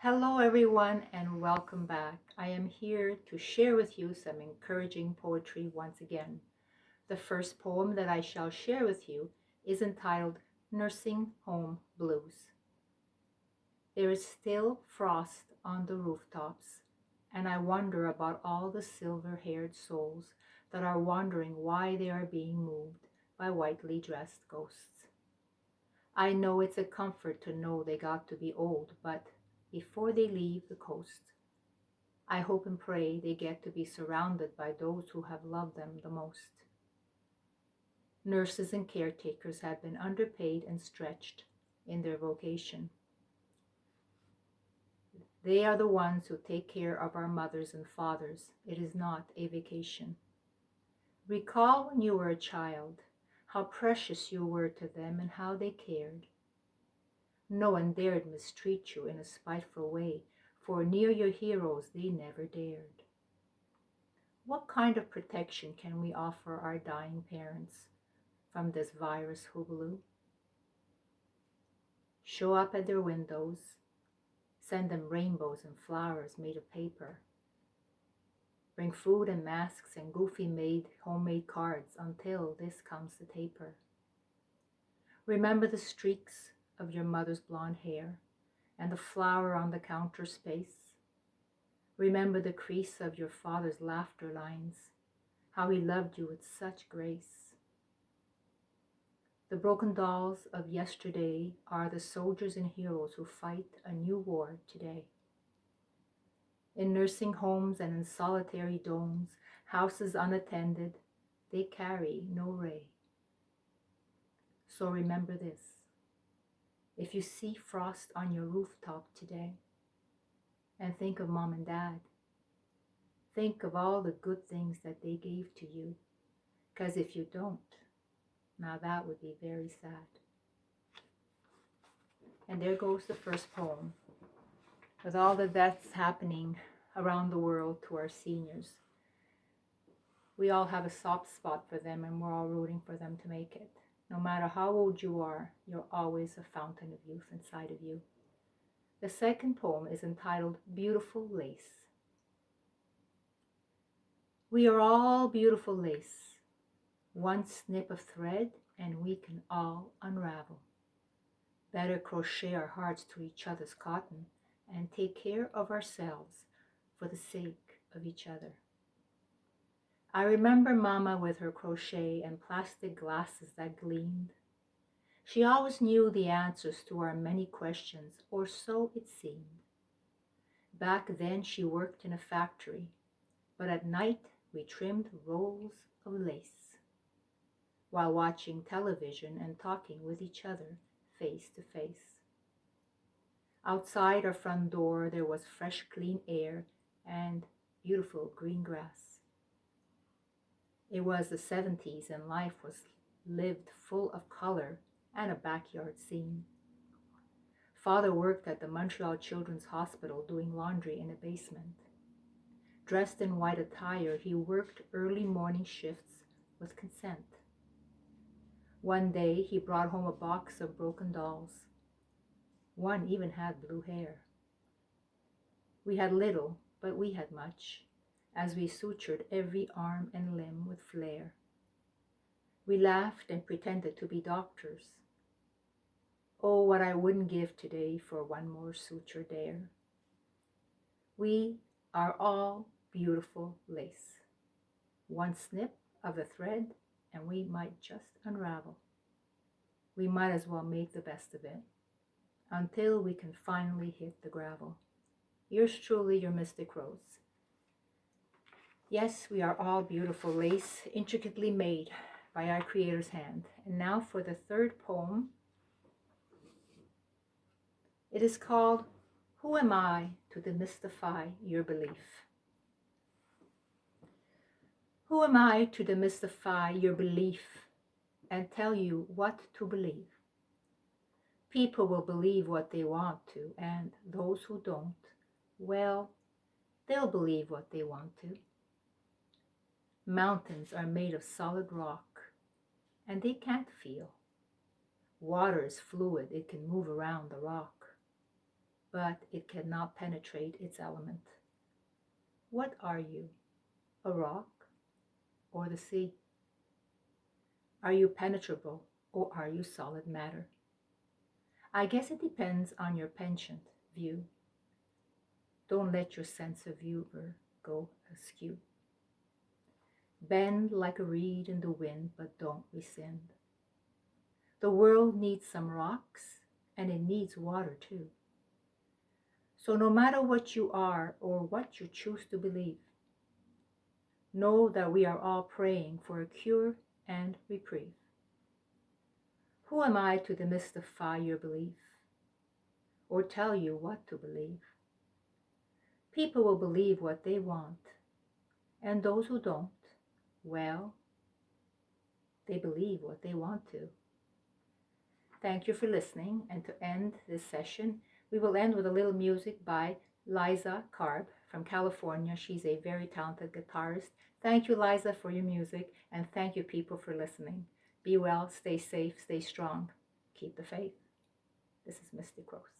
Hello, everyone, and welcome back. I am here to share with you some encouraging poetry once again. The first poem that I shall share with you is entitled Nursing Home Blues. There is still frost on the rooftops, and I wonder about all the silver haired souls that are wondering why they are being moved by whitely dressed ghosts. I know it's a comfort to know they got to be old, but before they leave the coast, I hope and pray they get to be surrounded by those who have loved them the most. Nurses and caretakers have been underpaid and stretched in their vocation. They are the ones who take care of our mothers and fathers. It is not a vacation. Recall when you were a child, how precious you were to them and how they cared. No one dared mistreat you in a spiteful way, for near your heroes they never dared. What kind of protection can we offer our dying parents from this virus hullabaloo? Show up at their windows, send them rainbows and flowers made of paper. Bring food and masks and goofy made homemade cards until this comes to taper. Remember the streaks of your mother's blonde hair and the flower on the counter space. Remember the crease of your father's laughter lines, how he loved you with such grace. The broken dolls of yesterday are the soldiers and heroes who fight a new war today. In nursing homes and in solitary domes, houses unattended, they carry no ray. So remember this. If you see frost on your rooftop today, and think of mom and dad, think of all the good things that they gave to you. Because if you don't, now that would be very sad. And there goes the first poem. With all the deaths happening around the world to our seniors, we all have a soft spot for them and we're all rooting for them to make it. No matter how old you are, you're always a fountain of youth inside of you. The second poem is entitled Beautiful Lace. We are all beautiful lace. One snip of thread and we can all unravel. Better crochet our hearts to each other's cotton and take care of ourselves for the sake of each other. I remember Mama with her crochet and plastic glasses that gleamed. She always knew the answers to our many questions, or so it seemed. Back then she worked in a factory, but at night we trimmed rolls of lace while watching television and talking with each other face to face. Outside our front door there was fresh, clean air and beautiful green grass. It was the 70s and life was lived full of color and a backyard scene. Father worked at the Montreal Children's Hospital doing laundry in a basement. Dressed in white attire, he worked early morning shifts with consent. One day he brought home a box of broken dolls. One even had blue hair. We had little, but we had much, as we sutured every arm and limb with flair. We laughed and pretended to be doctors. Oh, what I wouldn't give today for one more suture dare. We are all beautiful lace. One snip of the thread and we might just unravel. We might as well make the best of it until we can finally hit the gravel. Yours truly, your Mystic Rose. Yes, we are all beautiful lace, intricately made by our Creator's hand. And now for the third poem. It is called, Who Am I to Demystify Your Belief? Who am I to demystify your belief and tell you what to believe? People will believe what they want to, and those who don't, well, they'll believe what they want to. Mountains are made of solid rock, and they can't feel. Water is fluid, it can move around the rock. but it cannot penetrate its element. What are you, a rock or the sea? Are you penetrable or are you solid matter? I guess it depends on your penchant view. Don't let your sense of humor go askew. Bend like a reed in the wind, but don't rescind. The world needs some rocks, and it needs water too. So no matter what you are or what you choose to believe, know that we are all praying for a cure and reprieve. Who am I to demystify your belief or tell you what to believe? People will believe what they want, and those who don't, well, they believe what they want to. Thank you for listening, and to end this session, we will end with a little music by Liza Karb from California. She's a very talented guitarist. Thank you, Liza, for your music, and thank you, people, for listening. Be well, stay safe, stay strong, keep the faith. This is Mystic Rose.